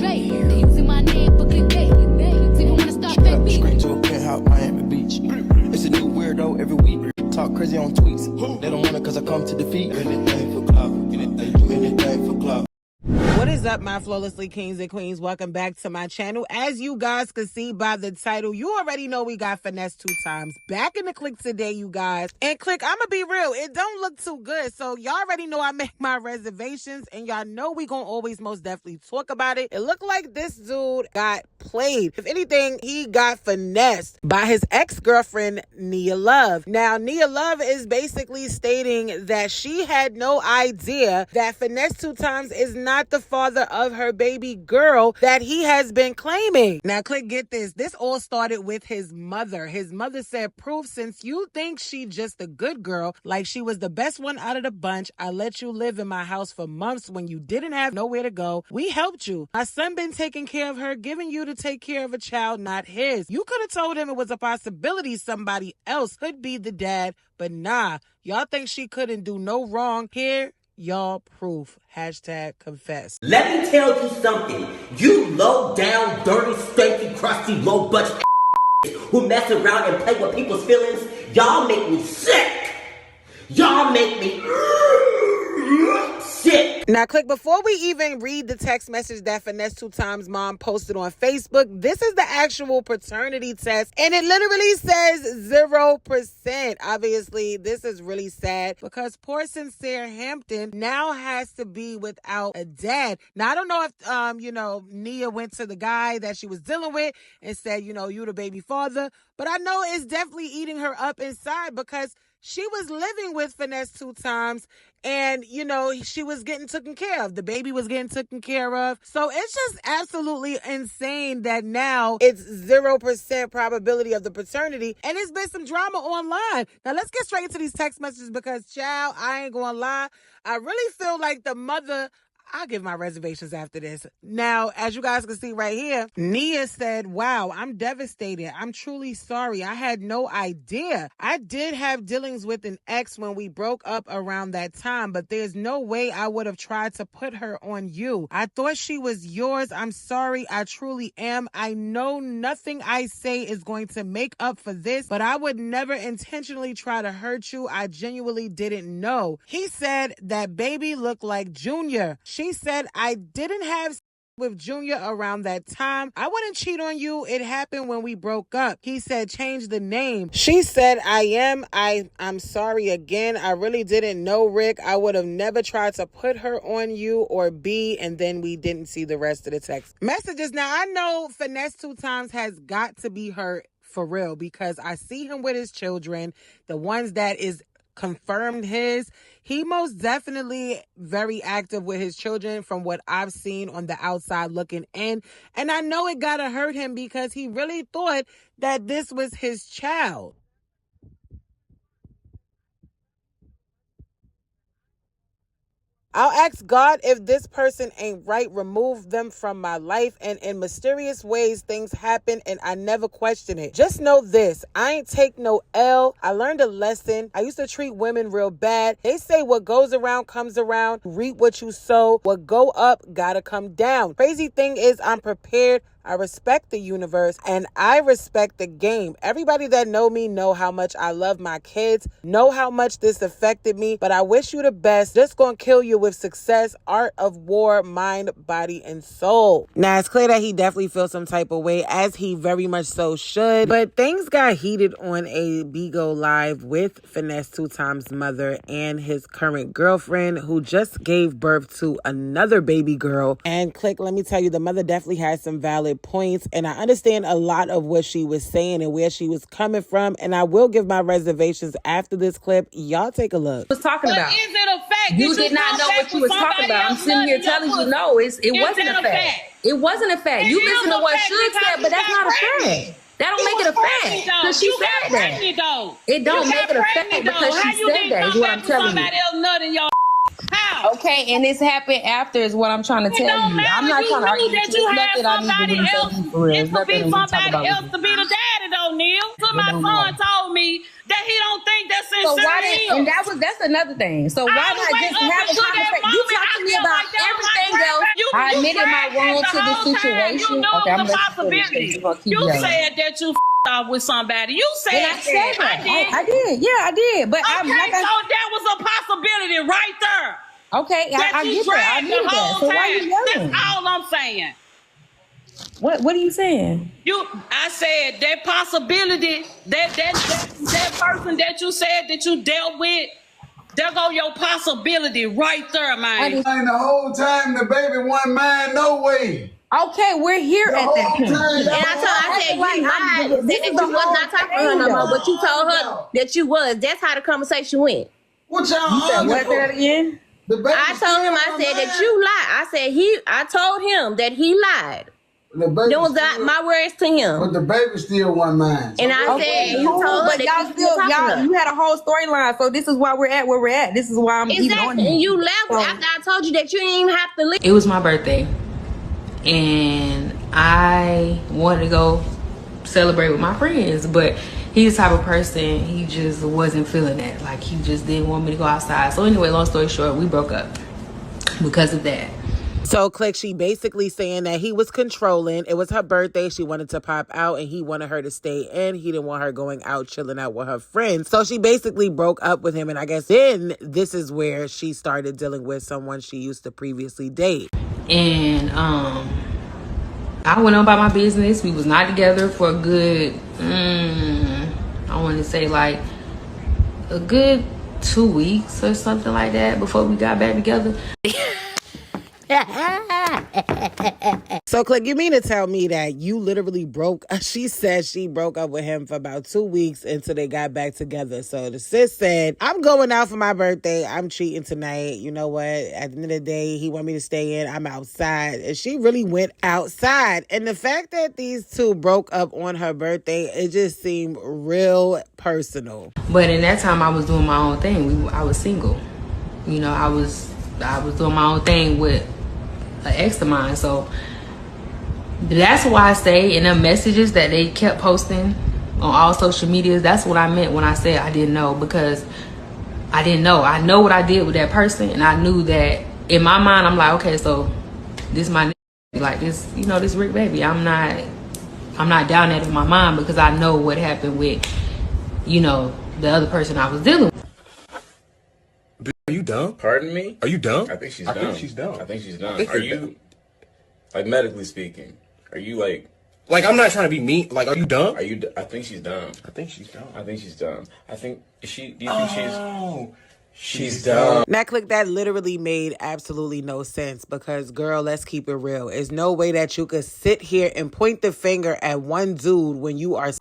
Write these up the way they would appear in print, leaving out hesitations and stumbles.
straight. They using my name for clickbait. See, you wanna start fake beef. Straight to a penthouse, Miami Beach. It's a new weirdo every week. Talk crazy on tweets. They don't want it cause I come to defeat. Anything for clout. Anything for clout. What is up, my flawlessly kings and queens? Welcome back to my channel. As you guys can see by the title, you already know we got Finesse2tymes back in the click today, you guys. And click, I'm gonna be real, it don't look too good. So y'all already know I make my reservations, and y'all know we gonna always most definitely talk about it. It looked like this dude got played. If anything, he got finessed by his ex-girlfriend, Nia Love. Now, Nia Love is basically stating that she had no idea that Finesse2tymes is not the father of her baby girl that he has been claiming. Now, click, get this. This all started with his mother. His mother said, "Proof, since you think she just a good girl, like she was the best one out of the bunch, I let you live in my house for months when you didn't have nowhere to go. We helped you. My son been taking care of her, giving you to take care of a child, not his. You could have told him it was a possibility somebody else could be the dad, but nah, y'all think she couldn't do no wrong. Here, y'all proof. Hashtag confess." Let me tell you something. You low down, dirty, stanky, crusty, low budget who mess around and play with people's feelings, y'all make me sick. Y'all make me sick. Now, click, before we even read the text message that Finesse2tymes mom posted on Facebook, this is the actual paternity test, and it literally says 0%. Obviously, this is really sad because poor Sincere Hampton now has to be without a dad. Now, I don't know if, Nia went to the guy that she was dealing with and said, you the baby father, but I know it's definitely eating her up inside because she was living with Finesse2tymes and, she was getting taken care of. The baby was getting taken care of. So it's just absolutely insane that now it's 0% probability of the paternity. And it's been some drama online. Now, let's get straight into these text messages because, child, I ain't gonna lie. I really feel like the mother... I'll give my reservations after this. Now, as you guys can see right here, Nia said, "Wow, I'm devastated. I'm truly sorry. I had no idea. I did have dealings with an ex when we broke up around that time, but there's no way I would have tried to put her on you. I thought she was yours. I'm sorry. I truly am. I know nothing I say is going to make up for this, but I would never intentionally try to hurt you. I genuinely didn't know." He said that baby looked like Junior. She said, "I didn't have with Junior around that time. I wouldn't cheat on you. It happened when we broke up." He said, "Change the name." She said, I'm sorry again. I really didn't know, Rick. I would have never tried to put her on you or B." And then we didn't see the rest of the text messages. Now, I know Finesse2tymes has got to be hurt for real because I see him with his children, the ones that is confirmed his. He most definitely very active with his children from what I've seen on the outside looking in. And I know it gotta hurt him because he really thought that this was his child. I'll ask God if this person ain't right, remove them from my life. And in mysterious ways, things happen and I never question it. Just know this, I ain't take no L. I learned a lesson. I used to treat women real bad. They say what goes around comes around. Reap what you sow. What go up gotta come down. Crazy thing is I'm prepared. I respect the universe and I respect the game. Everybody that know me know how much I love my kids, know how much this affected me, but I wish you the best. Just gonna kill you with success, art of war, mind, body, and soul. Now, it's clear that he definitely feels some type of way, as he very much so should, but things got heated on a Bigo Live with Finesse2tymes' mother and his current girlfriend, who just gave birth to another baby girl. And click, let me tell you, the mother definitely has some valid points, and I understand a lot of what she was saying and where she was coming from, and I will give my reservations after this clip. Y'all take a look. Was talking about. Is it a fact? You did not know what you was talking about. I'm sitting here telling you, no, it wasn't a fact. It wasn't a fact. You listen to what Suge said, but that's not a fact. That don't make it a fact because she said that. It don't make it a fact because she said that. Is what I'm telling you. How? Okay, and this happened after is what I'm trying to tell you. I'm not trying to argue with you. It's nothing I need to really tell you for real. It could be somebody else to be the daddy though, Neil. So my son told me that he don't think that's So why sincere. and that's another thing. So why not just have a conversation? You talk to me about everything else. I admitted my wrong to the situation. Okay, I'm gonna keep You yelling. said that you off with somebody. You said And I said that. I I did. Yeah, I did. But Okay, I'm like so that was a possibility right there. okay, That I you get that. I dragged admit the that. whole So why time. you yelling? That's all I'm saying. What are you saying? I said that possibility, that person that you said that you dealt with, there go your possibility right there, man. And the whole time the baby wasn't mine, no way. Okay, we're here The at whole that point. time. And I said you lied, said that you was not talking to her no more, but you told her that you was. That's how the conversation went. What y'all You said arguing what for? that again? The baby I told him, I still said wasn't that you lied. I told him that he lied. The baby That was still- my words to him. But the baby still wasn't mine. And I said you told her but that y'all you still talking to her. you had a whole storyline. So this is why we're at where we're at. This is why I'm even on Exactly. you. And you left after I told you that you didn't even have to leave. It was my birthday, and I wanted to go celebrate with my friends, but he's the type of person, he just wasn't feeling that. Like, he just didn't want me to go outside. So anyway, long story short, we broke up because of that. So, Click, she basically saying that he was controlling. It was her birthday. She wanted to pop out, and he wanted her to stay in. He didn't want her going out, chilling out with her friends. So she basically broke up with him. And I guess then this is where she started dealing with someone she used to previously date. And I went on about my business. We was not together for a good, I want to say like a good 2 weeks or something like that before we got back together. So, Click, you mean to tell me that you literally she said she broke up with him for about 2 weeks until they got back together. So the sis said, I'm going out for my birthday. I'm cheating tonight. You know what? At the end of the day, he want me to stay in. I'm outside. And she really went outside. And the fact that these two broke up on her birthday, it just seemed real personal. But in that time, I was doing my own thing. I was single. You know, I was doing my own thing with an ex of mine. So that's why I say in the messages that they kept posting on all social medias, that's what I meant when I said I didn't know, because I didn't know. I know what I did with that person, and I knew that in my mind, I'm like, okay, so this my like this, you know, this Rick baby. I'm not down that in my mind, because I know what happened with, you know, the other person I was dealing with. Are you dumb? Pardon me? Are you dumb? I think she's I dumb. think she's dumb. I think she's dumb. I think Are you're you, dumb. like, medically speaking, are you like, I'm not trying to be mean. Like, are you dumb? I think she's dumb. I think she's dumb. I think she's dumb. Do you think Oh, she's dumb? Now, Click, that literally made absolutely no sense, because, girl, let's keep it real. There's no way that you could sit here and point the finger at one dude when you are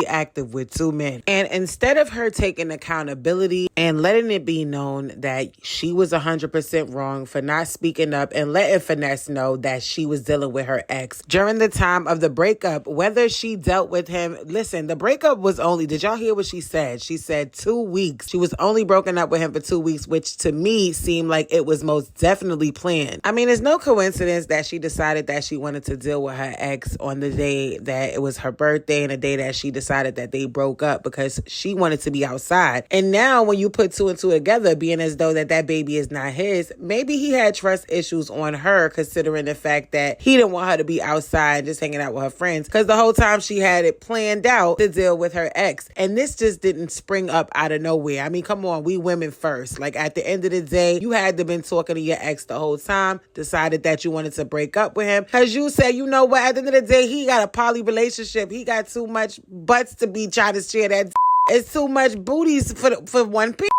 active with two men. And instead of her taking accountability and letting it be known that she was 100% wrong for not speaking up and letting Finesse know that she was dealing with her ex during the time of the breakup, whether she dealt with him. Listen, the breakup was only, did y'all hear what she said? She said 2 weeks. She was only broken up with him for 2 weeks, which to me seemed like it was most definitely planned. I mean, it's no coincidence that she decided that she wanted to deal with her ex on the day that it was her birthday and the day that she decided that they broke up, because she wanted to be outside. And now when you put two and two together, being as though that baby is not his, maybe he had trust issues on her, considering the fact that he didn't want her to be outside just hanging out with her friends, because the whole time she had it planned out to deal with her ex. And this just didn't spring up out of nowhere. I mean, come on, we women first. Like, at the end of the day, you had to been talking to your ex the whole time, decided that you wanted to break up with him, because you said, you know what, at the end of the day, he got a poly relationship. He got too much butts to be trying to share that. It's too much booties for one piece.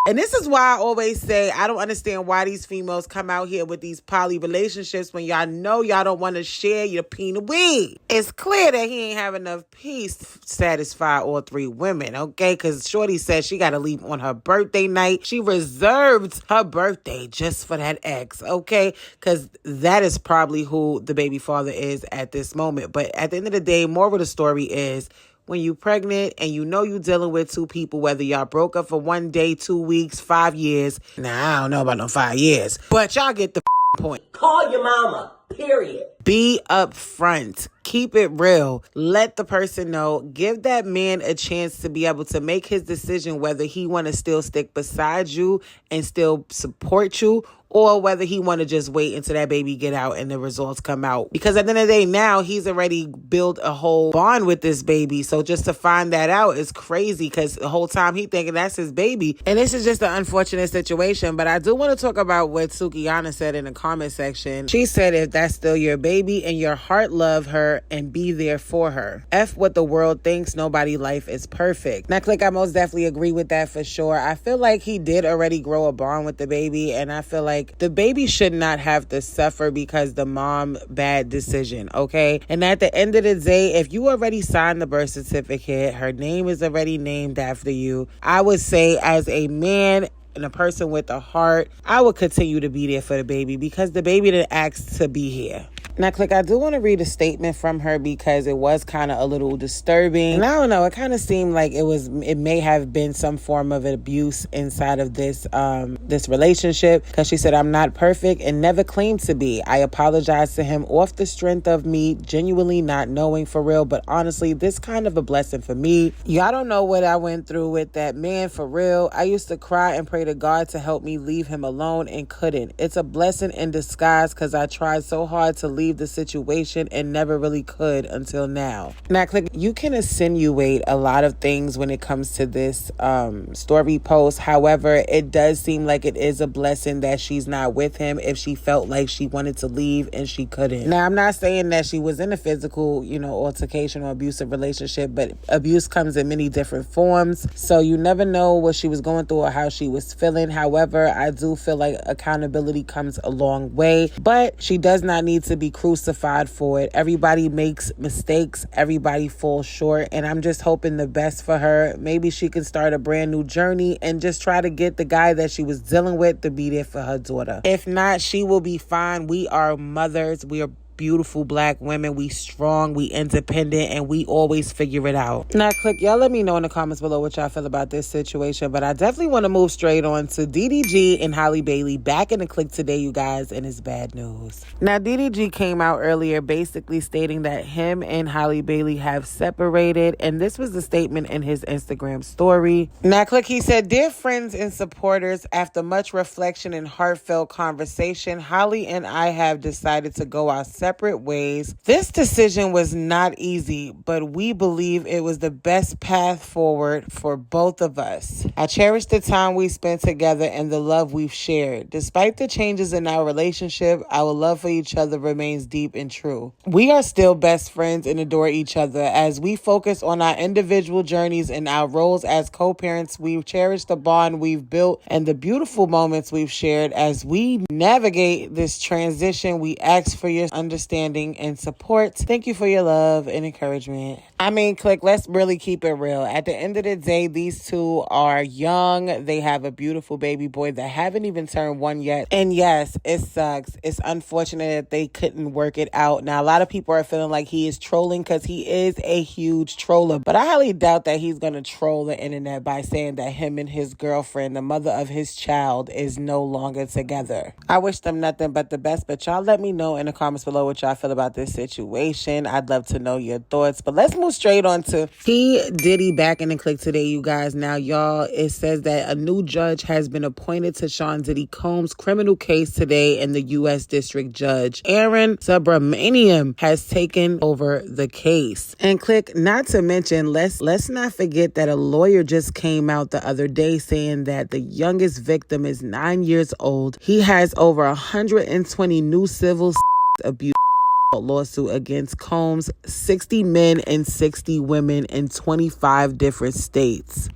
And this is why I always say I don't understand why these females come out here with these poly relationships when y'all know y'all don't want to share your peanut weed. It's clear that he ain't have enough peace to satisfy all three women, okay? Because Shorty said she got to leave on her birthday night. She reserved her birthday just for that ex, okay? Because that is probably who the baby father is at this moment. But at the end of the day, moral of the story is, when you pregnant and you know you dealing with two people, whether y'all broke up for 1 day, 2 weeks, 5 years. Now, I don't know about no 5 years, but y'all get the point. Call your mama. Period. Be upfront. Keep it real. Let the person know. Give that man a chance to be able to make his decision whether he want to still stick beside you and still support you, or whether he want to just wait until that baby get out and the results come out. Because at the end of the day, now he's already built a whole bond with this baby. So just to find that out is crazy, because the whole time he thinking that's his baby. And this is just an unfortunate situation. But I do want to talk about what Sukiyana said in the comment section. She said, if that's still your baby and your heart, love her and be there for her. F what the world thinks. Nobody's life is perfect. Now, Click, I most definitely agree with that for sure. I feel like he did already grow a bond with the baby, and I feel like the baby should not have to suffer because the mom bad decision, okay? And at the end of the day, if you already signed the birth certificate, her name is already named after you, I would say as a man and a person with a heart, I would continue to be there for the baby, because the baby didn't ask to be here. Now, Click, I do want to read a statement from her because it was kind of a little disturbing. And I don't know, it kind of seemed like it may have been some form of abuse inside of this relationship, because she said, I'm not perfect and never claimed to be. I apologize to him off the strength of me genuinely not knowing for real, but honestly, this kind of a blessing for me. Y'all don't know what I went through with that man, for real. I used to cry and pray to God to help me leave him alone and couldn't. It's a blessing in disguise, because I tried so hard to leave the situation and never really could until now. Now, Click, you can insinuate a lot of things when it comes to this story post. However, it does seem like it is a blessing that she's not with him if she felt like she wanted to leave and she couldn't. Now, I'm not saying that she was in a physical, altercation or abusive relationship, but abuse comes in many different forms. So you never know what she was going through or how she was feeling. However, I do feel like accountability comes a long way, but she does not need to be crucified for it. Everybody makes mistakes. Everybody falls short. And I'm just hoping the best for her. Maybe she can start a brand new journey and just try to get the guy that she was dealing with to be there for her daughter. If not, she will be fine. We are mothers. We are beautiful Black women. We strong, we independent, and we always figure it out. Now, Click, y'all let me know in the comments below what y'all feel about this situation, but I definitely want to move straight on to DDG and Halle Bailey back in the click today, you guys, and it's bad news. Now, DDG came out earlier basically stating that him and Halle Bailey have separated, and this was the statement in his Instagram story. Now, Click, he said, dear friends and supporters, after much reflection and heartfelt conversation, Halle and I have decided to go our separate ways. This decision was not easy, but we believe it was the best path forward for both of us. I cherish the time we spent together and the love we've shared. Despite the changes in our relationship, our love for each other remains deep and true. We are still best friends and adore each other. As we focus on our individual journeys and our roles as co-parents, we cherish the bond we've built and the beautiful moments we've shared. As we navigate this transition, we ask for your understanding and support. Thank you for your love and encouragement. I mean, Click, let's really keep it real. At the end of the day, these two are young. They have a beautiful baby boy that haven't even turned 1 yet. And yes, it sucks. It's unfortunate that they couldn't work it out. Now, a lot of people are feeling like he is trolling because he is a huge troller. But I highly doubt that he's going to troll the internet by saying that him and his girlfriend, the mother of his child, is no longer together. I wish them nothing but the best. But y'all let me know in the comments below what y'all feel about this situation. I'd love to know your thoughts. But let's move straight on to Diddy back in the click today, you guys. Now, y'all, it says that a new judge has been appointed to Sean Diddy Combs' criminal case today, and the U.S. District Judge Aaron Subramaniam has taken over the case. And Click, not to mention, let's not forget that a lawyer just came out the other day saying that the youngest victim is 9 years old. He has over 120 new civil abuse lawsuit against Combs, 60 men and 60 women in 25 different states.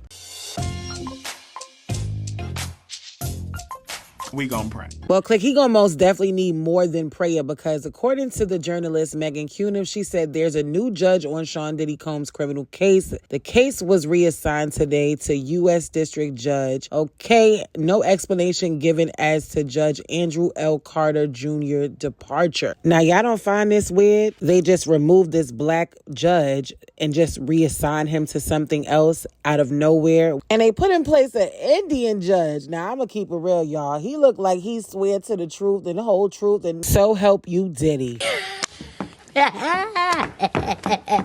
We gonna pray. Well, Click, he gonna most definitely need more than prayer, because according to the journalist Megan Cunim, she said there's a new judge on Sean Diddy Combs' criminal case. The case was reassigned today to U.S. District Judge. Okay, no explanation given as to Judge Andrew L. Carter Jr. departure. Now, y'all don't find this weird? They just removed this Black judge and just reassigned him to something else out of nowhere. And they put in place an Indian judge. Now, I'm gonna keep it real, y'all. He look like he swear to the truth and the whole truth and so help you, Diddy.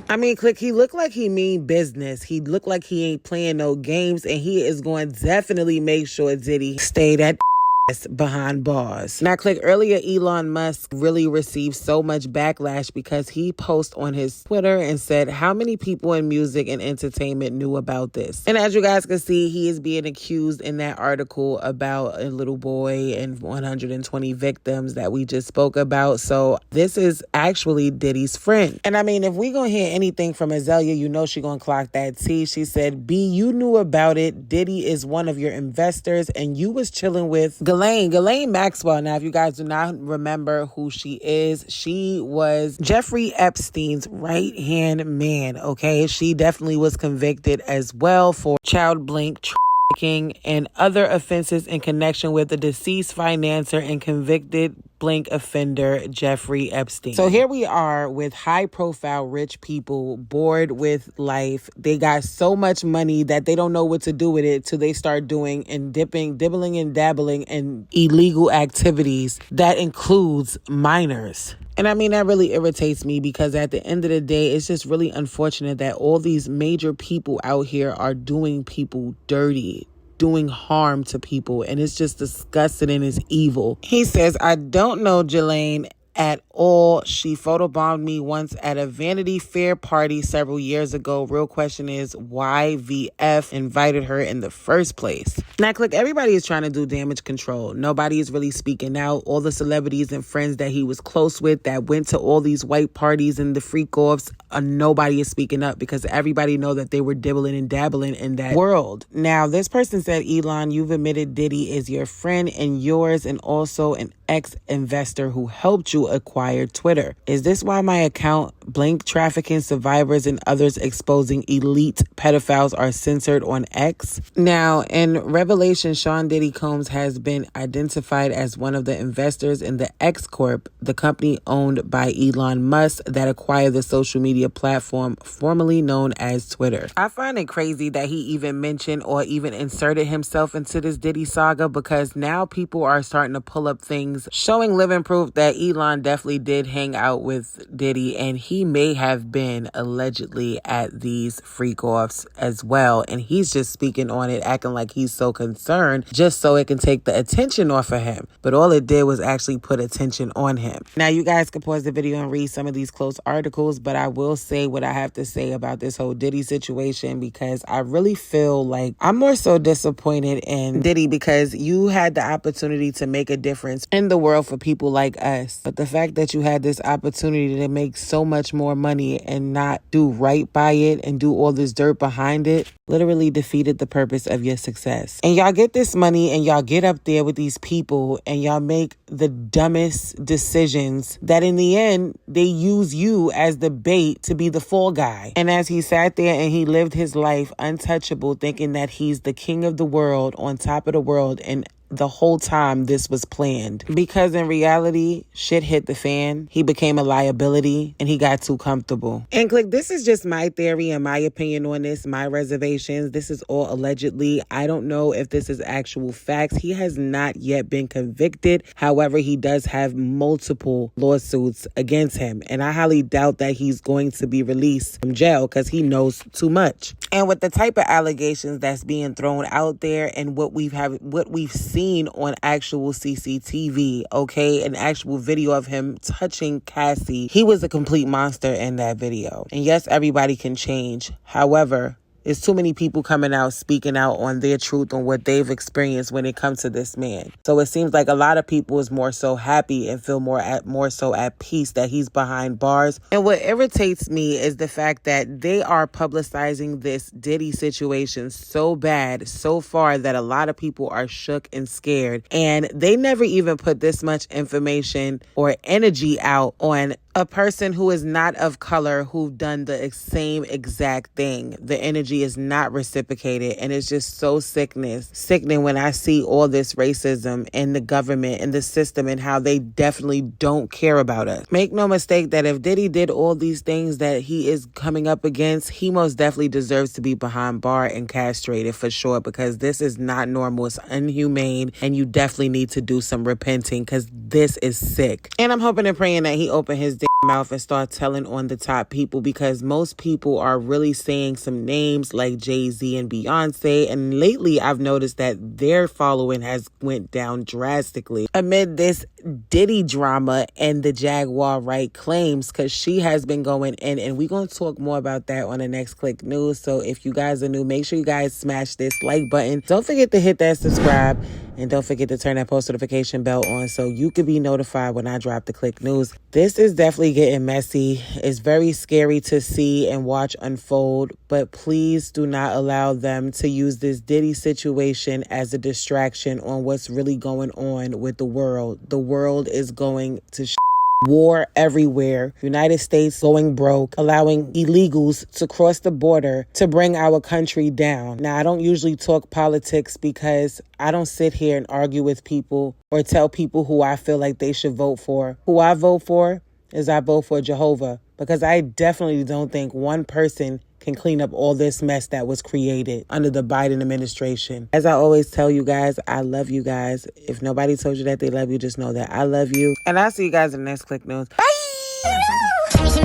I mean, click, he look like he mean business. He look like he ain't playing no games, and he is going to definitely make sure Diddy stay that behind bars. Now, click, earlier Elon Musk really received so much backlash because he posted on his Twitter and said how many people in music and entertainment knew about this. And as you guys can see, he is being accused in that article about a little boy and 120 victims that we just spoke about. So this is actually Diddy's friend. And I mean, if we gonna hear anything from Azalea, you know she gonna clock that T. She said, B, you knew about it. Diddy is one of your investors and you was chilling with Ghislaine Maxwell. Now, if you guys do not remember who she is, she was Jeffrey Epstein's right-hand man, okay? She definitely was convicted as well for child blink trafficking and other offenses in connection with the deceased financier and convicted blink offender Jeffrey Epstein. So here we are with high-profile rich people bored with life. They got so much money that they don't know what to do with it till they start doing and dibbling and dabbling in illegal activities that includes minors. And I mean, that really irritates me because at the end of the day, it's just really unfortunate that all these major people out here are doing people dirty, doing harm to people, and it's just disgusting and it's evil. He says, I don't know Jelaine at all. She photobombed me once at a Vanity Fair party several years ago. Real question is why VF invited her in the first place. Now, click, everybody is trying to do damage control. Nobody is really speaking out. All the celebrities and friends that he was close with that went to all these white parties and the freak-offs, nobody is speaking up because everybody know that they were dibbling and dabbling in that world. Now, this person said, Elon, you've admitted Diddy is your friend and yours and also an ex-investor who helped you acquire Twitter. Is this why my account, blank trafficking survivors and others exposing elite pedophiles, are censored on X? Now, in revelation, Sean Diddy Combs has been identified as one of the investors in the X Corp, the company owned by Elon Musk that acquired the social media platform formerly known as Twitter. I find it crazy that he even mentioned or even inserted himself into this Diddy saga because now people are starting to pull up things showing living proof that Elon definitely did hang out with Diddy and he may have been allegedly at these freak-offs as well. And he's just speaking on it, acting like he's so concerned just so it can take the attention off of him. But all it did was actually put attention on him. Now, you guys can pause the video and read some of these close articles, but I will say what I have to say about this whole Diddy situation because I really feel like I'm more so disappointed in Diddy because you had the opportunity to make a difference in the world for people like us. But the fact that you had this opportunity to make so much more money and not do right by it and do all this dirt behind it literally defeated the purpose of your success. And y'all get this money and y'all get up there with these people and y'all make the dumbest decisions that in the end, they use you as the bait to be the fall guy. And as he sat there and he lived his life untouchable, thinking that he's the king of the world, on top of the world, and the whole time this was planned. Because in reality, shit hit the fan. He became a liability and he got too comfortable. And click, this is just my theory and my opinion on this, my reservations. This is all allegedly. I don't know if this is actual facts. He has not yet been convicted. However, he does have multiple lawsuits against him. And I highly doubt that he's going to be released from jail because he knows too much. And with the type of allegations that's being thrown out there and what we've seen on actual CCTV, okay, an actual video of him touching Cassie, he was a complete monster in that video. And yes, everybody can change. However, there's too many people coming out, speaking out on their truth, on what they've experienced when it comes to this man. So it seems like a lot of people is more so happy and feel more so at peace that he's behind bars. And what irritates me is the fact that they are publicizing this Diddy situation so bad, so far, that a lot of people are shook and scared. And they never even put this much information or energy out on a person who is not of color who've done the same exact thing. The energy is not reciprocated, and it's just so sickening when I see all this racism in the government and the system and how they definitely don't care about us. Make no mistake that if Diddy did all these things that he is coming up against, he most definitely deserves to be behind bar and castrated for sure, because this is not normal. It's inhumane, and you definitely need to do some repenting because this is sick. And I'm hoping and praying that he open his mouth and start telling on the top people, because most people are really saying some names like Jay-Z and Beyonce, and lately I've noticed that their following has went down drastically amid this Diddy drama and the Jaguar right claims, because she has been going in, and we're going to talk more about that on the next Click News. So if you guys are new, make sure you guys smash this like button. Don't forget to hit that subscribe, and don't forget to turn that post notification bell on so you can be notified when I drop the Click News. This is definitely getting messy. It's very scary to see and watch unfold, but please do not allow them to use this Diddy situation as a distraction on what's really going on with the world. The world is going to war everywhere. United States going broke, allowing illegals to cross the border to bring our country down. Now, I don't usually talk politics because I don't sit here and argue with people or tell people who I feel like they should vote for. Who I vote for is I vote for Jehovah, because I definitely don't think one person can clean up all this mess that was created under the Biden administration. As I always tell you guys, I love you guys. If nobody told you that they love you, just know that I love you. And I'll see you guys in the next Click News. Bye!